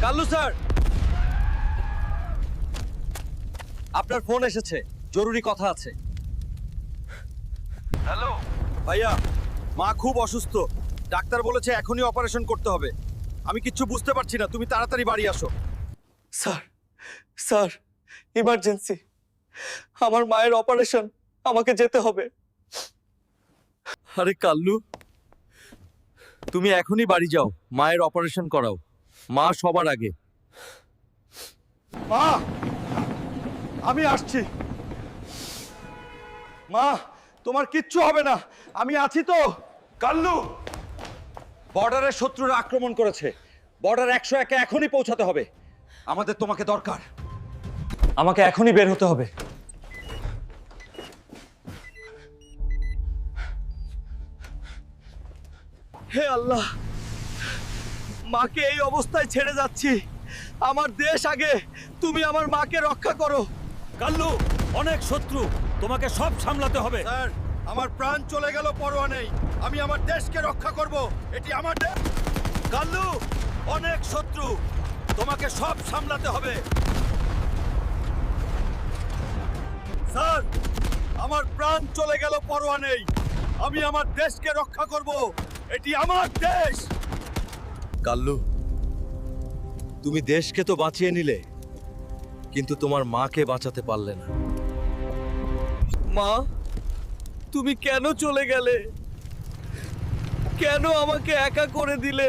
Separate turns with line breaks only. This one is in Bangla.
কাল্লু স্যার, আপনার ফোন এসেছে, জরুরি কথা আছে।
হ্যালো
ভাইয়া, মা খুব অসুস্থ, ডাক্তার বলেছে এখনই অপারেশন করতে হবে। আমি কিচ্ছু বুঝতে পারছি না, তুমি তাড়াতাড়ি বাড়ি আসো।
স্যার স্যার, ইমার্জেন্সি, আমার মায়ের অপারেশন, আমাকে যেতে হবে।
আরে কাল্লু, তুমি এখনই বাড়ি যাও, মায়ের অপারেশন করাও, মা সবার আগে।
মা, আমি আসছি। মা, তোমার কিচ্ছু হবে না, আমি আছি তো।
কাল্লু, বর্ডারের শত্রুরা আক্রমণ করেছে, বর্ডার 101-এ এখনই পৌঁছাতে হবে। আমাদের তোমাকে দরকার।
আমাকে এখনই বের হতে হবে। হে আল্লাহ, মাকে এই অবস্থায় ছেড়ে যাচ্ছি। আমার দেশ আগে, তুমি আমার মাকে রক্ষা করো।
কাল্লু, অনেক শত্রু, তোমাকে সব সামলাতে হবে।
স্যার, আমার প্রাণ চলে গেল পরোয়া নেই, আমি আমার দেশকে রক্ষা করব, এটি আমার দেশ।
কাল্লু, অনেক শত্রু, তোমাকে সব সামলাতে হবে।
স্যার, আমার প্রাণ চলে গেল পরোয়া নেই, আমি আমার দেশকে রক্ষা করব, এটি আমার দেশ। কাল্লু, তুমি দেশকে তো বাঁচিয়ে নিলে, কিন্তু তোমার মাকে বাঁচাতে পারলে না।
মা, তুমি কেন চলে গেলে? কেন আমাকে একা করে দিলে?